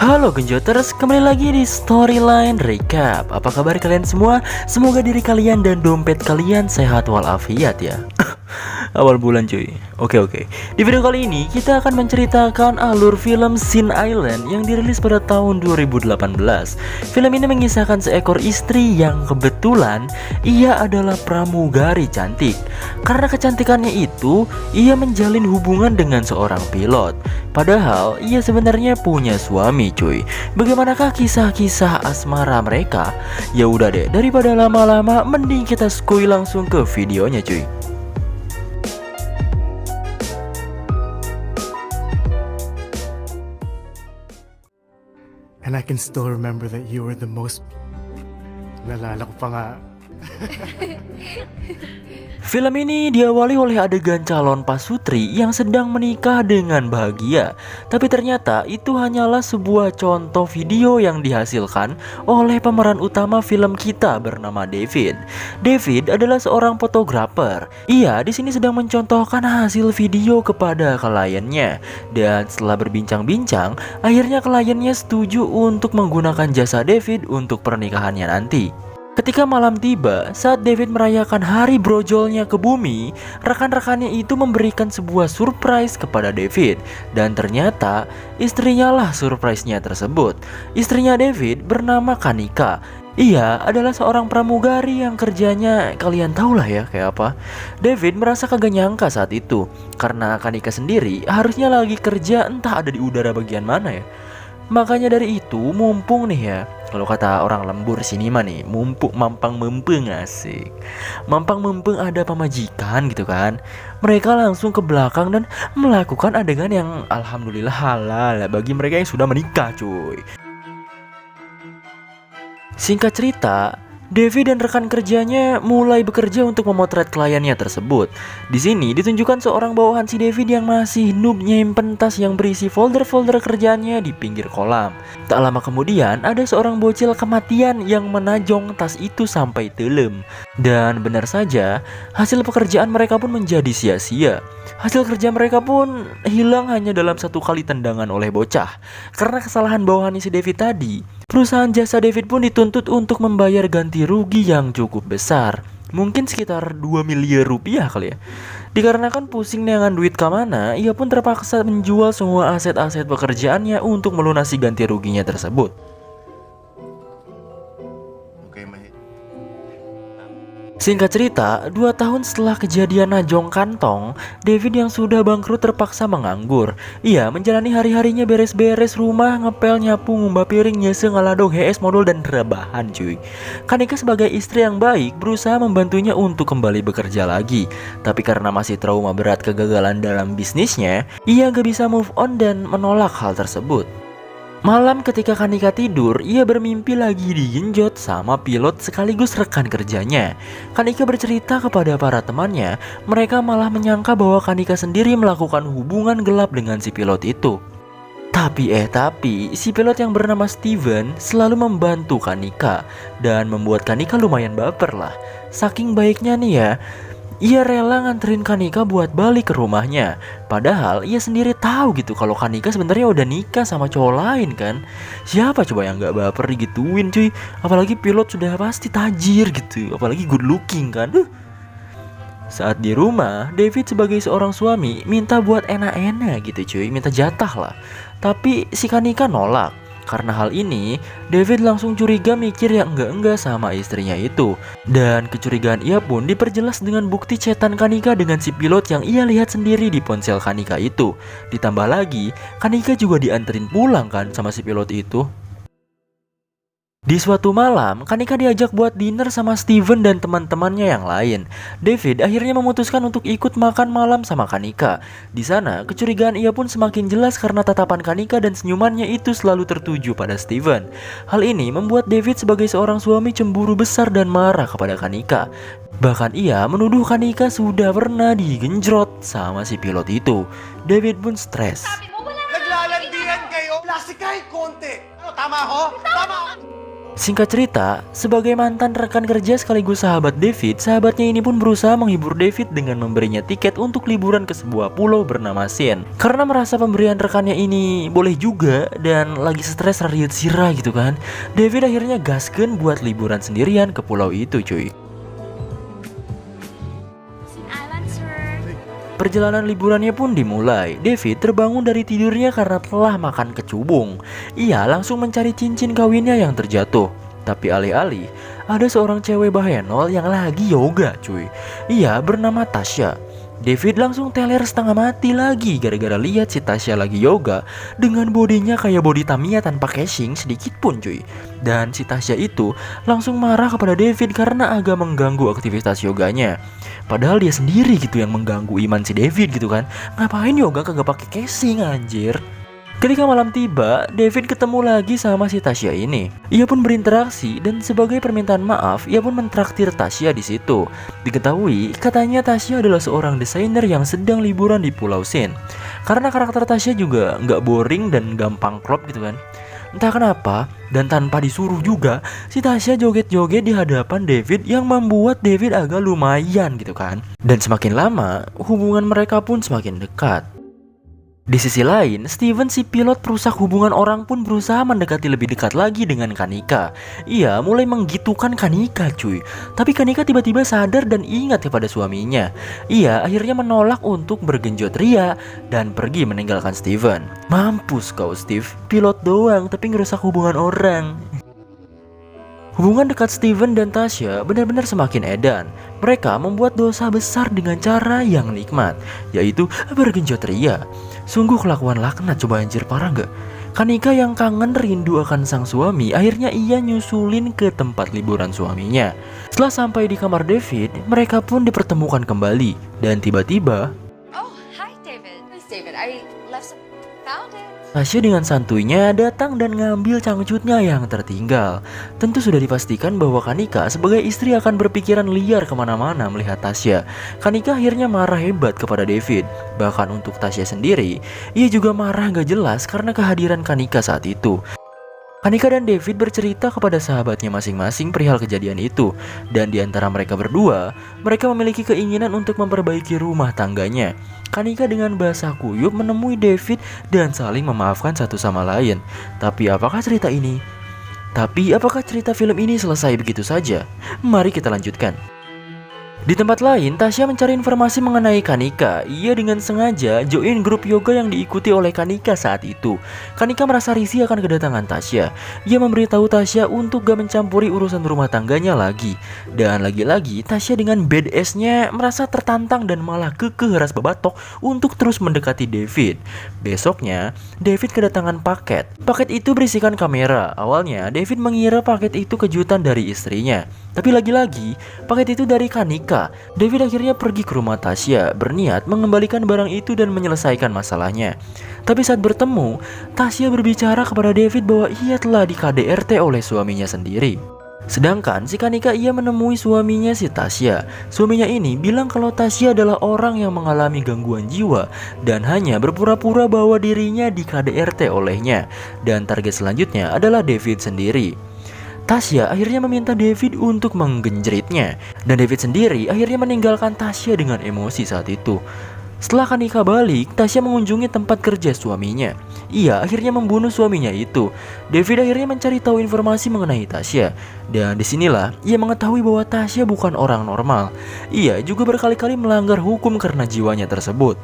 Halo Genjoters, kembali lagi di Storyline Recap. Apa kabar kalian semua? Semoga diri kalian dan dompet kalian sehat walafiat ya. Awal bulan cuy. Oke. Di video kali ini kita akan menceritakan alur film Sin Island yang dirilis pada tahun 2018. Film ini mengisahkan seekor istri yang kebetulan ia adalah pramugari cantik. Karena kecantikannya itu, ia menjalin hubungan dengan seorang pilot. Padahal ia sebenarnya punya suami cuy. Bagaimanakah kisah-kisah asmara mereka? Ya udah deh, daripada lama-lama mending kita skuy langsung ke videonya cuy. And I can still remember that you were the most... Nalala ko pa nga. Film ini diawali oleh adegan calon pasutri yang sedang menikah dengan bahagia. Tapi ternyata itu hanyalah sebuah contoh video yang dihasilkan oleh pemeran utama film kita bernama David. David adalah seorang fotografer. Ia di sini sedang mencontohkan hasil video kepada kliennya. Dan setelah berbincang-bincang, akhirnya kliennya setuju untuk menggunakan jasa David untuk pernikahannya nanti. Ketika malam tiba, saat David merayakan hari brojolnya ke bumi, rekan-rekannya itu memberikan sebuah surprise kepada David. Dan ternyata, istrinya lah surprise-nya tersebut. Istrinya David bernama Kanika. Ia adalah seorang pramugari yang kerjanya kalian tahu lah ya kayak apa. David merasa kagak nyangka saat itu, karena Kanika sendiri harusnya lagi kerja entah ada di udara bagian mana ya. Makanya dari itu, mumpung nih ya, kalau kata orang lembur sini mah nih, mumpung mampang mempeng asik. Mampang mempeng ada pemajikan gitu kan. Mereka langsung ke belakang dan melakukan adegan yang alhamdulillah halal bagi mereka yang sudah menikah cuy. Singkat cerita, David dan rekan kerjanya mulai bekerja untuk memotret kliennya tersebut. Di sini ditunjukkan seorang bawahan si David yang masih noob nyimpen tas yang berisi folder-folder kerjaannya di pinggir kolam. Tak lama kemudian ada seorang bocil kematian yang menajong tas itu sampai telem. Dan benar saja, hasil pekerjaan mereka pun menjadi sia-sia. Hasil kerja mereka pun hilang hanya dalam satu kali tendangan oleh bocah. Karena kesalahan bawahan si David tadi, perusahaan jasa David pun dituntut untuk membayar ganti rugi yang cukup besar. Mungkin sekitar 2 miliar rupiah kali ya. Dikarenakan pusing dengan duit kemana, ia pun terpaksa menjual semua aset-aset pekerjaannya untuk melunasi ganti ruginya tersebut. Singkat cerita, 2 tahun setelah kejadian najong kantong, David yang sudah bangkrut terpaksa menganggur. Ia menjalani hari-harinya beres-beres rumah, ngepel, nyapu, ngumba piring, nyese, ngaladong, HS, modul, dan rebahan cuy. Kanika sebagai istri yang baik berusaha membantunya untuk kembali bekerja lagi. Tapi karena masih trauma berat kegagalan dalam bisnisnya, ia gak bisa move on dan menolak hal tersebut. Malam ketika Kanika tidur, ia bermimpi lagi digenjot sama pilot sekaligus rekan kerjanya. Kanika bercerita kepada para temannya, mereka malah menyangka bahwa Kanika sendiri melakukan hubungan gelap dengan si pilot itu. Tapi si pilot yang bernama Steven selalu membantu Kanika dan membuat Kanika lumayan baper lah. Saking baiknya nih ya, ia rela nganterin Kanika buat balik ke rumahnya. Padahal ia sendiri tahu gitu kalau Kanika sebenarnya udah nikah sama cowok lain kan. Siapa coba yang gak baper digituin cuy. Apalagi pilot sudah pasti tajir gitu. Apalagi good looking kan. Saat di rumah, David sebagai seorang suami minta buat enak-enak gitu cuy. Minta jatah lah. Tapi si Kanika nolak. Karena hal ini, David langsung curiga mikir yang enggak-enggak sama istrinya itu. Dan kecurigaan ia pun diperjelas dengan bukti chatan Kanika dengan si pilot yang ia lihat sendiri di ponsel Kanika itu. Ditambah lagi, Kanika juga dianterin pulang kan sama si pilot itu. Di suatu malam, Kanika diajak buat dinner sama Steven dan teman-temannya yang lain. David akhirnya memutuskan untuk ikut makan malam sama Kanika. Di sana, kecurigaan ia pun semakin jelas karena tatapan Kanika dan senyumannya itu selalu tertuju pada Steven. Hal ini membuat David sebagai seorang suami cemburu besar dan marah kepada Kanika. Bahkan ia menuduh Kanika sudah pernah digenjrot sama si pilot itu. David pun stres. Naglalandian kayo? Plastic kahit konti. Ano, tama ho? Tama! Singkat cerita, sebagai mantan rekan kerja sekaligus sahabat David, sahabatnya ini pun berusaha menghibur David dengan memberinya tiket untuk liburan ke sebuah pulau bernama Sen. Karena merasa pemberian rekannya ini boleh juga dan lagi stres rariut sirah gitu kan, David akhirnya gaskeun buat liburan sendirian ke pulau itu cuy. Perjalanan liburannya pun dimulai. David terbangun dari tidurnya karena telah makan kecubung. Ia langsung mencari cincin kawinnya yang terjatuh. Tapi alih-alih, ada seorang cewek bahenol yang lagi yoga cuy. Ia bernama Tasya. David langsung teler setengah mati lagi gara-gara lihat si Tasya lagi yoga dengan bodinya kayak body Tamiya tanpa casing sedikit pun cuy. Dan si Tasya itu langsung marah kepada David karena agak mengganggu aktivitas yoganya. Padahal dia sendiri gitu yang mengganggu iman si David gitu kan. Ngapain yoga kagak pakai casing anjir. Ketika malam tiba, David ketemu lagi sama si Tasya ini. Ia pun berinteraksi dan sebagai permintaan maaf, ia pun mentraktir Tasya di situ. Diketahui, katanya Tasya adalah seorang desainer yang sedang liburan di Pulau Sen. Karena karakter Tasya juga nggak boring dan gampang klop gitu kan. Entah kenapa, dan tanpa disuruh juga, si Tasya joget-joget di hadapan David yang membuat David agak lumayan gitu kan. Dan semakin lama, hubungan mereka pun semakin dekat. Di sisi lain, Steven si pilot perusak hubungan orang pun berusaha mendekati lebih dekat lagi dengan Kanika. Ia mulai menggitukan Kanika cuy. Tapi Kanika tiba-tiba sadar dan ingat kepada suaminya. Ia akhirnya menolak untuk bergenjot ria dan pergi meninggalkan Steven. Mampus kau Steve, pilot doang tapi ngerusak hubungan orang. Hubungan dekat Steven dan Tasya benar-benar semakin edan. Mereka membuat dosa besar dengan cara yang nikmat, yaitu bergenjot ria. Sungguh kelakuan laknat, coba anjir, parah gak? Kanika yang kangen rindu akan sang suami, akhirnya ia nyusulin ke tempat liburan suaminya. Setelah sampai di kamar David, mereka pun dipertemukan kembali. Dan tiba-tiba Oh, hi David. Where's David? I left some... Found it. Tasya dengan santuinya datang dan ngambil cangcutnya yang tertinggal. Tentu sudah dipastikan bahwa Kanika sebagai istri akan berpikiran liar kemana-mana melihat Tasya. Kanika akhirnya marah hebat kepada David. Bahkan untuk Tasya sendiri, ia juga marah gak jelas karena kehadiran Kanika saat itu. Kanika dan David bercerita kepada sahabatnya masing-masing perihal kejadian itu. Dan di antara mereka berdua, mereka memiliki keinginan untuk memperbaiki rumah tangganya. Kanika dengan bahasa kuyup menemui David dan saling memaafkan satu sama lain. Tapi apakah cerita film ini selesai begitu saja? Mari kita lanjutkan. Di tempat lain, Tasya mencari informasi mengenai Kanika. Ia dengan sengaja join grup yoga yang diikuti oleh Kanika saat itu. Kanika merasa risih akan kedatangan Tasya. Ia memberitahu Tasya untuk gak mencampuri urusan rumah tangganya lagi. Dan lagi-lagi, Tasya dengan badass-nya merasa tertantang dan malah kekeh ras babatok untuk terus mendekati David. Besoknya, David kedatangan paket. Paket itu berisikan kamera. Awalnya, David mengira paket itu kejutan dari istrinya. Tapi lagi-lagi, paket itu dari Kanika. David akhirnya pergi ke rumah Tasya, berniat mengembalikan barang itu dan menyelesaikan masalahnya. Tapi saat bertemu, Tasya berbicara kepada David bahwa ia telah di KDRT oleh suaminya sendiri. Sedangkan si Kanika ia menemui suaminya si Tasya. Suaminya ini bilang kalau Tasya adalah orang yang mengalami gangguan jiwa dan hanya berpura-pura bahwa dirinya di KDRT olehnya. Dan target selanjutnya adalah David sendiri. Tasya akhirnya meminta David untuk menggenjritnya. Dan David sendiri akhirnya meninggalkan Tasya dengan emosi saat itu. Setelah Kanika balik, Tasya mengunjungi tempat kerja suaminya. Ia akhirnya membunuh suaminya itu. David akhirnya mencari tahu informasi mengenai Tasya. Dan disinilah ia mengetahui bahwa Tasya bukan orang normal. Ia juga berkali-kali melanggar hukum karena jiwanya tersebut.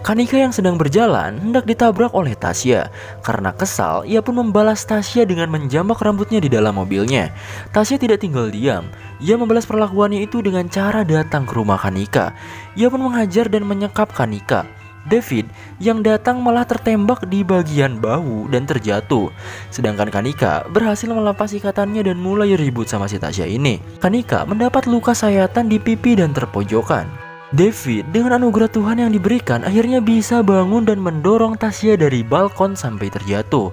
Kanika yang sedang berjalan hendak ditabrak oleh Tasya. Karena kesal, ia pun membalas Tasya dengan menjambak rambutnya di dalam mobilnya. Tasya tidak tinggal diam. Ia membalas perlakuannya itu dengan cara datang ke rumah Kanika. Ia pun menghajar dan menyekap Kanika. David yang datang malah tertembak di bagian bahu dan terjatuh. Sedangkan Kanika berhasil melepas ikatannya dan mulai ribut sama si Tasya ini. Kanika mendapat luka sayatan di pipi dan terpojokan. David dengan anugerah Tuhan yang diberikan akhirnya bisa bangun dan mendorong Tasya dari balkon sampai terjatuh.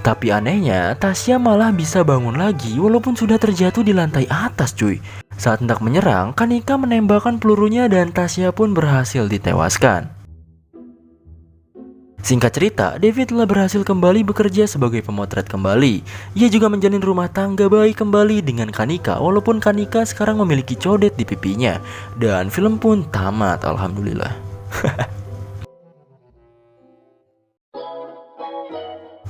Tapi anehnya, Tasya malah bisa bangun lagi walaupun sudah terjatuh di lantai atas cuy. Saat hendak menyerang, Kanika menembakkan pelurunya dan Tasya pun berhasil ditewaskan. Singkat cerita, David telah berhasil kembali bekerja sebagai pemotret kembali. Ia juga menjalin rumah tangga baik kembali dengan Kanika, walaupun Kanika sekarang memiliki codet di pipinya. Dan film pun tamat, alhamdulillah.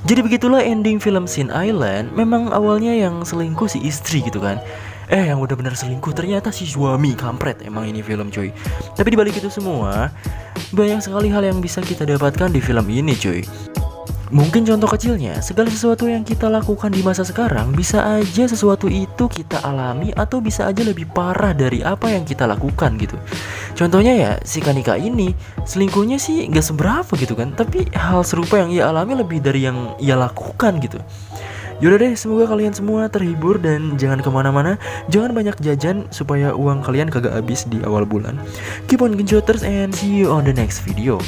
Jadi begitulah ending film Sin Island. Memang awalnya yang selingkuh si istri gitu kan. Yang udah bener selingkuh ternyata si suami, kampret emang ini film cuy. Tapi dibalik itu semua, banyak sekali hal yang bisa kita dapatkan di film ini cuy. Mungkin contoh kecilnya, segala sesuatu yang kita lakukan di masa sekarang bisa aja sesuatu itu kita alami atau bisa aja lebih parah dari apa yang kita lakukan gitu. Contohnya ya si Kanika ini, selingkuhnya sih gak seberapa gitu kan, tapi hal serupa yang ia alami lebih dari yang ia lakukan gitu. Yaudah deh, semoga kalian semua terhibur dan jangan kemana-mana. Jangan banyak jajan supaya uang kalian kagak habis di awal bulan. Keep on genjoters and see you on the next video.